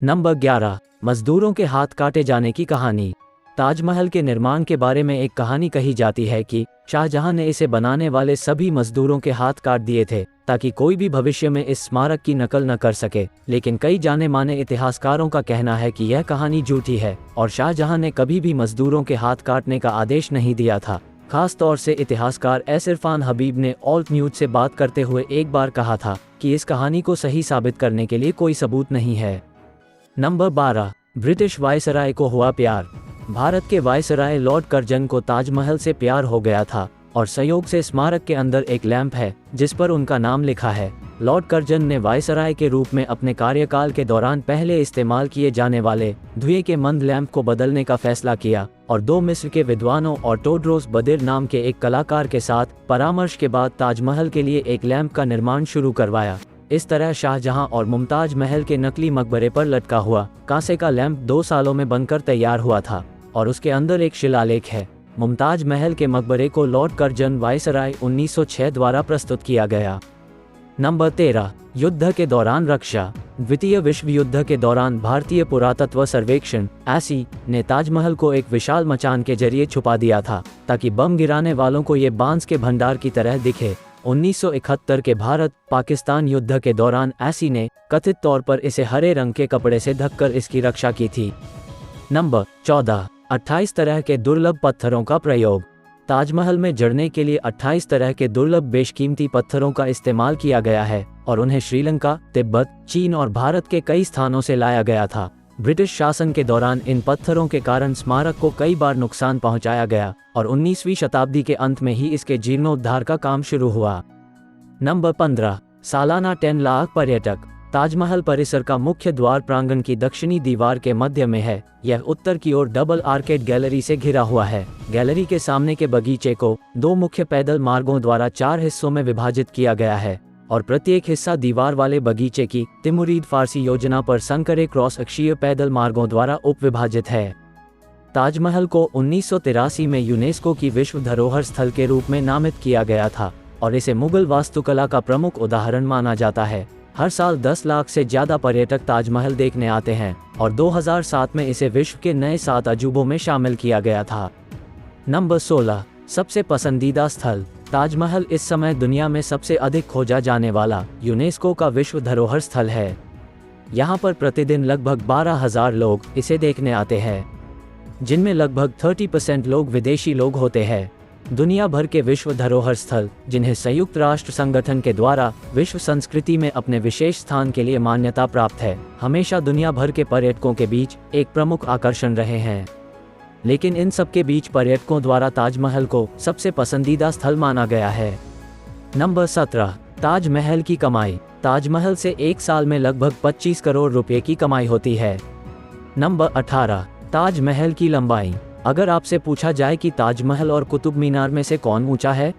Number 11, मजदूरों के हाथ काटे जाने की कहानी। ताजमहल के निर्माण के बारे में एक कहानी कही जाती है कि शाहजहां ने इसे बनाने वाले सभी मजदूरों के हाथ काट दिए थे ताकि कोई भी भविष्य में इस स्मारक की नकल न कर सके। लेकिन कई जाने माने इतिहासकारों का कहना है कि यह कहानी झूठी है और शाहजहां ने कभी भी मजदूरों के हाथ काटने का आदेश नहीं दिया था। खास तौर से इतिहासकार एस इरफान हबीब ने ऑल्ट न्यूज से बात करते हुए एक बार कहा था कि इस कहानी को सही साबित करने के लिए कोई सबूत नहीं है। नंबर 12, ब्रिटिश वायसराय को हुआ प्यार। भारत के वायसराय लॉर्ड कर्जन को ताजमहल से प्यार हो गया था और संयोग से स्मारक के अंदर एक लैंप है जिस पर उनका नाम लिखा है। लॉर्ड कर्जन ने वायसराय के रूप में अपने कार्यकाल के दौरान पहले इस्तेमाल किए जाने वाले धुएं के मंद लैंप को बदलने का फैसला किया और 2 मिस्र के विद्वानों और टेड्रोस बदिर नाम के एक कलाकार के साथ परामर्श के बाद ताजमहल के लिए एक लैंप का निर्माण शुरू करवाया। इस तरह शाहजहां और मुमताज महल के नकली मकबरे पर लटका हुआ कांसे का लैंप 2 सालों में बनकर तैयार हुआ था और उसके अंदर एक शिलालेख है। मुमताज महल के मकबरे को लॉर्ड कर्जन वायसराय 1906 द्वारा प्रस्तुत किया गया। नंबर 13, युद्ध के दौरान रक्षा। द्वितीय विश्व युद्ध के दौरान भारतीय पुरातत्व सर्वेक्षण (ASI) ने ताजमहल को एक विशाल मचान के जरिए छुपा दिया था ताकि बम गिराने वालों को ये बांस के भंडार की तरह दिखे। 1971 के भारत पाकिस्तान युद्ध के दौरान ASI ने कथित तौर पर इसे हरे रंग के कपड़े से ढककर इसकी रक्षा की थी। नंबर 14, 28 तरह के दुर्लभ पत्थरों का प्रयोग। ताजमहल में जड़ने के लिए 28 तरह के दुर्लभ बेशकीमती पत्थरों का इस्तेमाल किया गया है और उन्हें श्रीलंका, तिब्बत, चीन और भारत के कई स्थानों से लाया गया था। ब्रिटिश शासन के दौरान इन पत्थरों के कारण स्मारक को कई बार नुकसान पहुंचाया गया और 19वीं शताब्दी के अंत में ही इसके जीर्णोद्धार का काम शुरू हुआ। नंबर 15, सालाना 10 लाख पर्यटक। ताजमहल परिसर का मुख्य द्वार प्रांगण की दक्षिणी दीवार के मध्य में है। यह उत्तर की ओर डबल आर्केड गैलरी से घिरा हुआ है। गैलरी के सामने के बगीचे को 2 मुख्य पैदल मार्गों द्वारा 4 हिस्सों में विभाजित किया गया है और प्रत्येक हिस्सा दीवार वाले बगीचे की तिमुरीद फारसी योजना पर संकरे क्रॉस अक्षीय पैदल मार्गों द्वारा उपविभाजित है। ताजमहल को 1983 में यूनेस्को की विश्व धरोहर स्थल के रूप में नामित किया गया था और इसे मुगल वास्तुकला का प्रमुख उदाहरण माना जाता है। हर साल 10 लाख से ज्यादा पर्यटक ताजमहल देखने आते हैं और 2007 में इसे विश्व के नए 7 अजूबों में शामिल किया गया था। नंबर 16, सबसे पसंदीदा स्थल। ताजमहल इस समय दुनिया में सबसे अधिक खोजा जाने वाला यूनेस्को का विश्व धरोहर स्थल है। यहाँ पर प्रतिदिन लगभग 12,000 लोग इसे देखने आते हैं, जिनमें लगभग 30% लोग विदेशी लोग होते हैं। दुनिया भर के विश्व धरोहर स्थल, जिन्हें संयुक्त राष्ट्र संगठन के द्वारा विश्व संस्कृति में अपने विशेष स्थान के लिए मान्यता प्राप्त है, हमेशा दुनिया भर के पर्यटकों के बीच एक प्रमुख आकर्षण रहे हैं। लेकिन इन सब के बीच पर्यटकों द्वारा ताजमहल को सबसे पसंदीदा स्थल माना गया है। नंबर 17, ताजमहल की कमाई। ताजमहल से एक साल में लगभग 25 करोड़ रुपए की कमाई होती है। नंबर 18, ताजमहल की लंबाई। अगर आपसे पूछा जाए कि ताजमहल और कुतुब मीनार में से कौन ऊंचा है,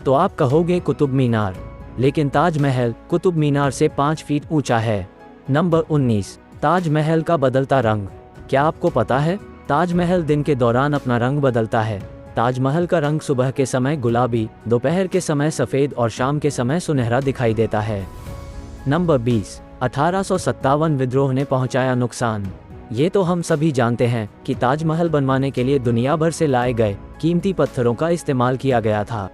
तो आप कहोगे कुतुब मीनार, लेकिन ताजमहल कुतुब मीनार से 5 फीट ऊंचा है। नंबर 19, ताजमहल का बदलता रंग। क्या आपको पता है ताजमहल दिन के दौरान अपना रंग बदलता है। ताजमहल का रंग सुबह के समय गुलाबी, दोपहर के समय सफ़ेद और शाम के समय सुनहरा दिखाई देता है। नंबर 20, 1857 विद्रोह ने पहुंचाया नुकसान। ये तो हम सभी जानते हैं कि ताजमहल बनवाने के लिए दुनिया भर से लाए गए कीमती पत्थरों का इस्तेमाल किया गया था।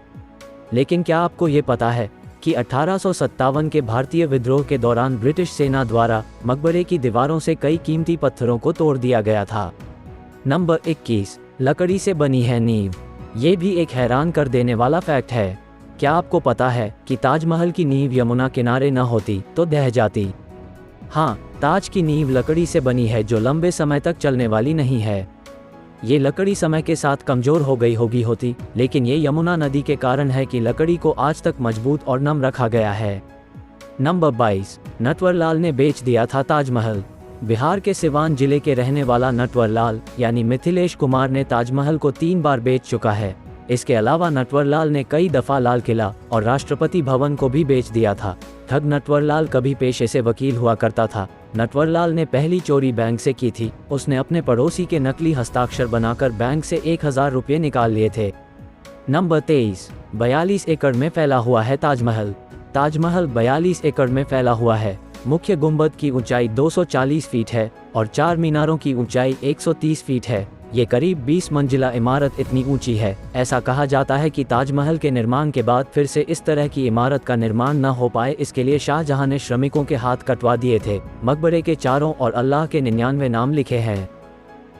लेकिन क्या आपको ये पता है कि 1857 के भारतीय विद्रोह के दौरान ब्रिटिश सेना द्वारा मकबरे की दीवारों से कई कीमती पत्थरों को तोड़ दिया गया था। नंबर 21, लकड़ी से बनी है नींव। ये भी एक हैरान कर देने वाला फैक्ट है। क्या आपको पता है कि ताजमहल की नींव यमुना किनारे न होती तो ढह जाती। हाँ, ताज की नींव लकड़ी से बनी है जो लंबे समय तक चलने वाली नहीं है। ये लकड़ी समय के साथ कमजोर हो गई होती, लेकिन ये यमुना नदी के कारण है कि लकड़ी को आज तक मजबूत और नम रखा गया है। नंबर 22, नटवरलाल ने बेच दिया था ताजमहल। बिहार के सिवान जिले के रहने वाला नटवरलाल यानी मिथिलेश कुमार ने ताजमहल को 3 बार बेच चुका है। इसके अलावा नटवरलाल ने कई दफा लाल किला और राष्ट्रपति भवन को भी बेच दिया था। ठग नटवरलाल कभी पेशे से वकील हुआ करता था। नटवरलाल ने पहली चोरी बैंक से की थी। उसने अपने पड़ोसी के नकली हस्ताक्षर बनाकर बैंक से 1000 रुपये निकाल लिए थे। नंबर 23, 42 एकड़ में फैला हुआ है ताजमहल। ताजमहल 42 एकड़ में फैला हुआ है। मुख्य गुंबद की ऊंचाई 240 फीट है और 4 मीनारों की ऊंचाई 130 फीट है। ये करीब 20 मंजिला इमारत इतनी ऊंची है। ऐसा कहा जाता है कि ताजमहल के निर्माण के बाद फिर से इस तरह की इमारत का निर्माण न हो पाए, इसके लिए शाहजहां ने श्रमिकों के हाथ कटवा दिए थे। मकबरे के चारों और अल्लाह के 99 नाम लिखे हैं।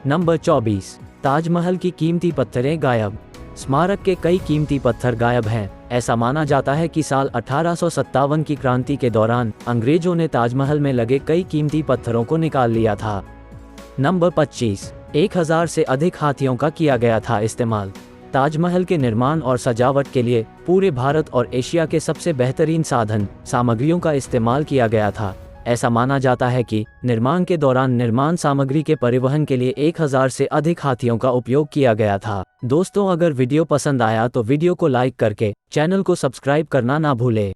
नंबर 24, ताजमहल की कीमती पत्थरें गायब। स्मारक के कई कीमती पत्थर गायब हैं। ऐसा माना जाता है कि साल 1857 की क्रांति के दौरान अंग्रेजों ने ताजमहल में लगे कई कीमती पत्थरों को निकाल लिया था। नंबर 25, 1000 से अधिक हाथियों का किया गया था इस्तेमाल। ताजमहल के निर्माण और सजावट के लिए पूरे भारत और एशिया के सबसे बेहतरीन साधन सामग्रियों का इस्तेमाल किया गया था। ऐसा माना जाता है कि निर्माण के दौरान निर्माण सामग्री के परिवहन के लिए 1000 से अधिक हाथियों का उपयोग किया गया था। दोस्तों, अगर वीडियो पसंद आया तो वीडियो को लाइक करके चैनल को सब्सक्राइब करना ना भूले।